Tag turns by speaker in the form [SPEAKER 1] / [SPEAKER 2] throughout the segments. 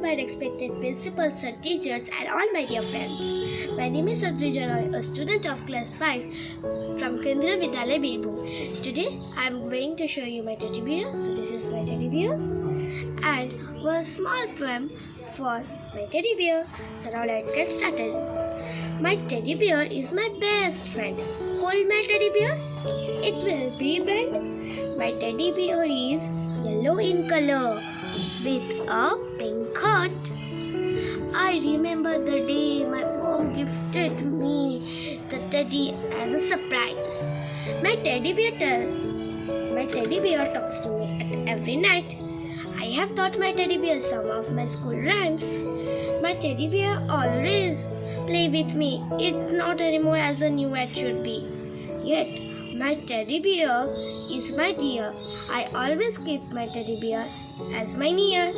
[SPEAKER 1] my respected principals and teachers and all my dear friends. My name is Adri Janoy, a student of class 5 from Kendriya Vidyalaya Birbhum. Today I am going to show you my teddy bear. So this is my teddy bear and one small poem for my teddy bear. So now let's get started. My teddy bear is my best friend. Hold my teddy bear, it will be bent. My teddy bear is yellow in color with a pink heart. I remember the day my mom gifted me the teddy as a surprise. My teddy bear talks to me at every night. I have taught my teddy bear some of my school rhymes. My teddy bear always play with me. It's not anymore as a new it should be. Yet my teddy bear is my dear. I always keep my teddy bear as my near.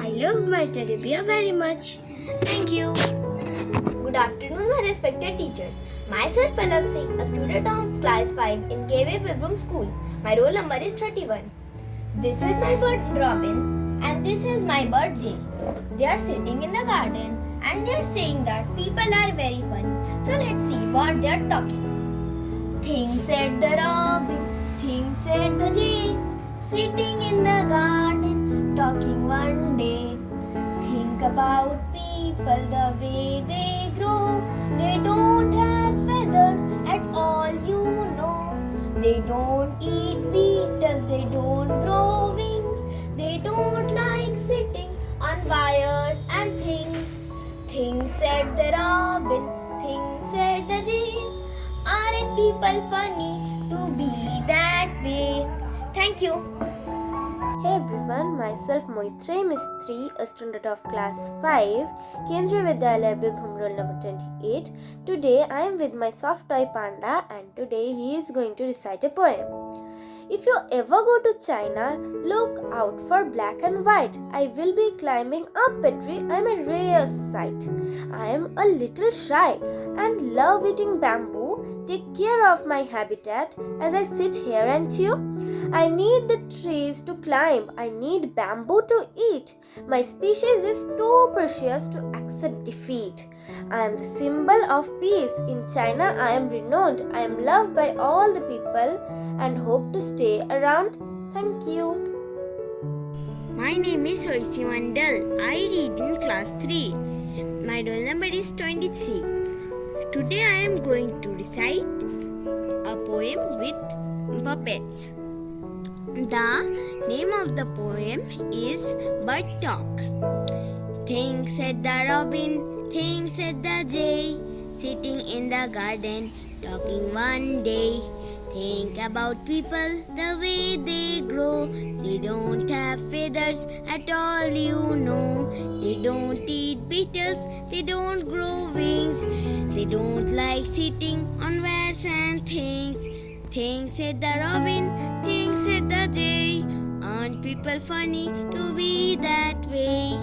[SPEAKER 1] I love my teddy bear very much. Thank you.
[SPEAKER 2] Good afternoon, my respected teachers. Myself Palak Singh, a student of class 5 in KV Birbhum School. My roll number is 31. This is my bird Robin and this is my bird Jay. They are sitting in the garden and they are saying that people are very funny. So let's see what they are talking. Things said the Robin, things said the Jay, sitting in the garden, talking one day. Think about people, the way they grow. They don't have feathers at all, you know. They don't eat beetles, they don't grow wings. They don't like sitting on wires and things. Things said the Robin, things said the Jay. Aren't people funny to be that way? Thank you.
[SPEAKER 3] Hey everyone, myself Moitre Mistry, a student of class 5, Kendriya Vidyalaya Birbhum, roll number 28. Today I am with my soft toy panda and today he is going to recite a poem. If you ever go to China, look out for black and white. I will be climbing up a tree. I am a rare sight. I am a little shy and love eating bamboo. Take care of my habitat as I sit here and chew. I need the trees to climb. I need bamboo to eat. My species is too precious to accept defeat. I am the symbol of peace. In China, I am renowned. I am loved by all the people and hope to stay around. Thank you.
[SPEAKER 4] My name is Hoisi Mandal. I read in class 3. My roll number is 23. Today I am going to recite a poem with puppets. The name of the poem is Bird Talk. Things said the Robin, things said the Jay, sitting in the garden, talking one day. Think about people, the way they grow. They don't have feathers at all, you know. They don't eat beetles, they don't grow wings. They don't like sitting on wires and things. Things said the Robin, things said the Jay. Aren't people funny to be that way?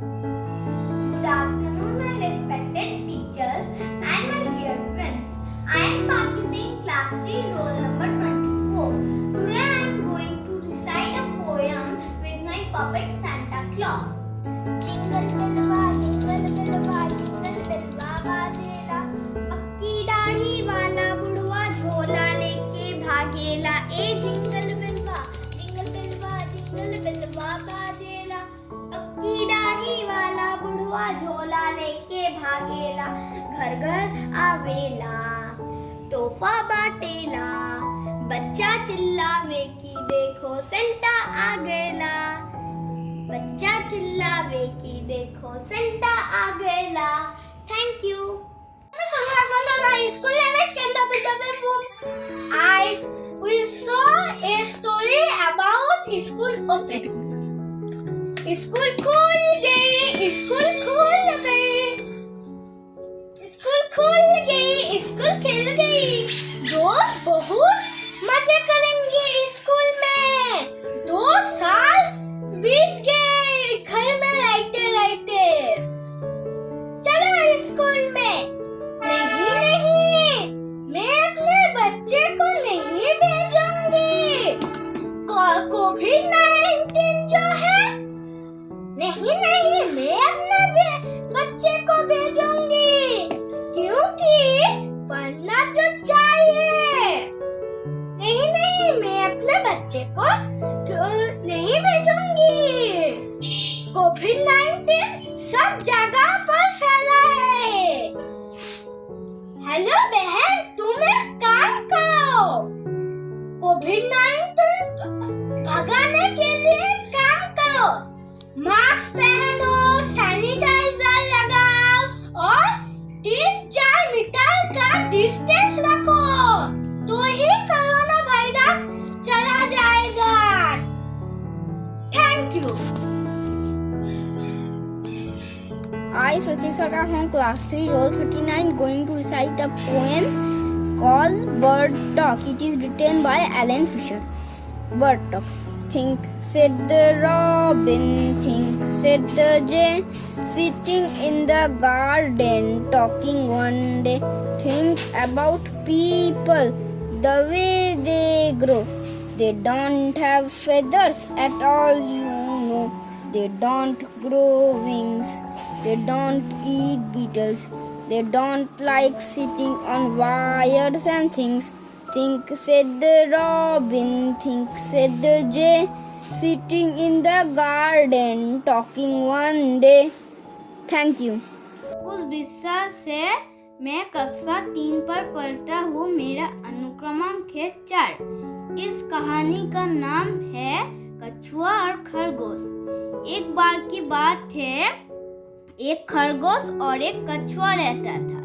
[SPEAKER 2] Good afternoon, my respected teachers and my dear friends. I am Paki Singh, class 3, roll number 24. Today I am going to recite a poem with my puppet Santa Claus. Jingle bell, jingle bell, jingle bell, बाजेला, पक्की दाढ़ी वाला बुढ़वा झोला लेके भागेला. ए jingle Belwa, jingle Belwa बाजेला, पक्की दाढ़ी वाला बुढ़वा झोला लेके भागेला. घर घर आवेला, तोहफा बाटेला, बच्चा चिल्लावे कि देखो सेंटा आ गएला. बच्चा चिल्लावे कि देखो सेंटा आ गएला. Thank you.
[SPEAKER 1] My school name is Kendriya Birbhum. I will show a story about school opening. School खुल गई, school खुल गई, school खुल गई, school खिल गई. दोस्त बहुत मजे करेंगे स्कूल में. 2 साल बीत गए घर में रहते रहते. चलो स्कूल में. नहीं, मैं अपने बच्चे को नहीं भेजूंगी. कोविड-19 जो है, नहीं हेलो बहन, तुम एक काम करो, कोविड-19 भगाने के लिए काम करो। मास्क पहनो, सैनिटाइजर लगाओ और 3-4 मीटर का डिस्टेंस रखो, तो ही कोरोना वायरस चला जाएगा। Thank you.
[SPEAKER 4] I, Swati Sarkar from class 3, roll 39, going to recite a poem called Bird Talk. It is written by Alan Fisher. Bird Talk. Think, said the robin, think, said the jay, sitting in the garden, talking one day. Think about people, the way they grow. They don't have feathers at all, you know. They don't grow wings. They don't eat beetles. They don't like sitting on wires and things. Think, said the robin, think, said the jay, sitting in the garden, talking one day. Thank you.
[SPEAKER 5] उस विश्वास से मैं कक्षा 3 पर पढ़ता हूँ। मेरा अनुक्रमांक है 4। इस कहानी का नाम है कछुआ और खरगोश। एक बार की बात है, एक खरगोश और एक कछुआ रहता था।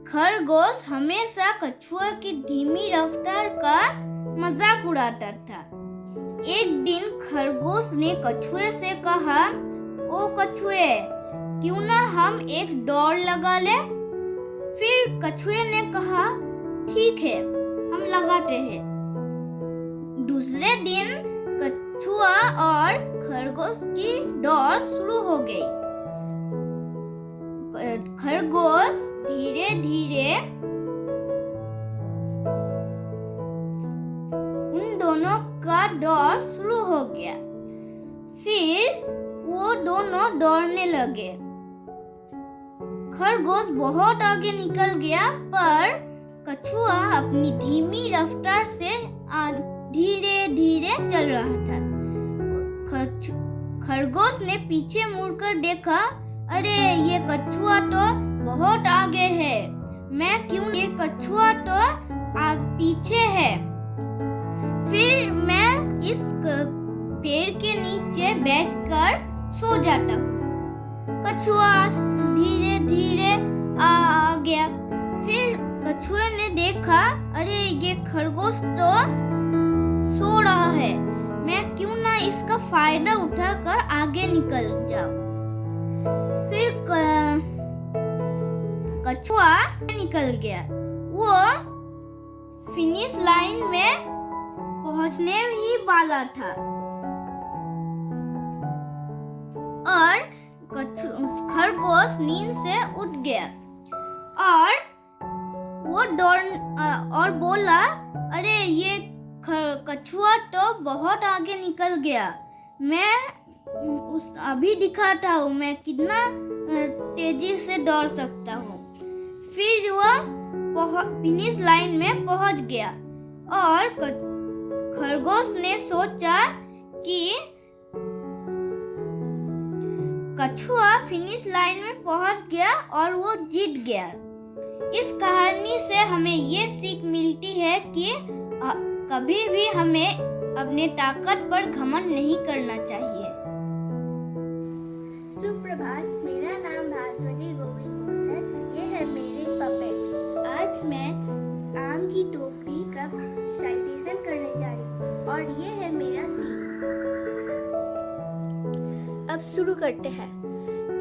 [SPEAKER 5] खरगोश हमेशा कछुआ की धीमी रफ्तार का मजाक उड़ाता था। एक दिन खरगोश ने कछुए से कहा, ओ कछुए, क्यों ना हम एक दौड़ लगा ले? फिर कछुए ने कहा, ठीक है, हम लगाते हैं। दूसरे दिन कछुआ और खरगोश की दौड़ शुरू हो गई। खरगोश धीरे धीरे उन दोनों का दौड़ शुरू हो गया। फिर वो दोनों दौड़ने लगे। खरगोश बहुत आगे निकल गया, पर कछुआ अपनी धीमी रफ्तार से धीरे धीरे चल रहा था। खरगोश ने पीछे मुड़कर देखा, अरे ये कछुआ तो बहुत आगे है, मैं क्यों, ये कछुआ तो पीछे है। फिर मैं इस पेड़ के नीचे बैठकर सो जाता हूँ। कछुआ धीरे धीरे आ गया। फिर कछुए ने देखा, अरे ये खरगोश तो सो रहा है, मैं क्यों ना इसका फायदा उठाकर आगे निकल जाऊं। फिर कछुआ निकल गया। वो फिनिश लाइन में पहुंचने ही वाला था और खरगोश नींद से उठ गया और वो और बोला, अरे ये कछुआ तो बहुत आगे निकल गया, मैं अभी दिखाता हूँ मैं कितना तेजी से दौड़ सकता हूँ। फिर वह फिनिश लाइन में पहुंच गया और खरगोश ने सोचा कि कछुआ फिनिश लाइन में पहुंच गया और वो जीत गया। इस कहानी से हमें ये सीख मिलती है कि कभी भी हमें अपने ताकत पर घमंड नहीं करना चाहिए।
[SPEAKER 1] सुप्रभात, मेरा नाम भास्वती गोविंद घोष है। ये है मेरी पपेट। आज मैं आम की टोकरी का रिसाइटेशन करने जा रही हूँ और ये है मेरा सीन। अब शुरू करते हैं।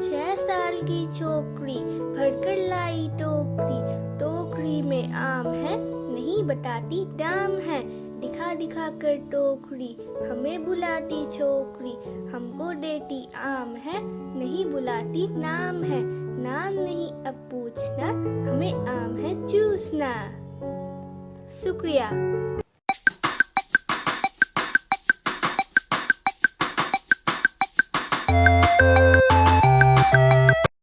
[SPEAKER 1] 6 साल की छोकरी भरकर लाई टोकरी, टोकरी में आम है नहीं बताती दाम है, दिखा दिखा कर टोकरी हमें बुलाती छोकरी, हमको देती आम है नहीं बुलाती नाम है, नाम नहीं अब पूछना हमें आम है चूसना। शुक्रिया।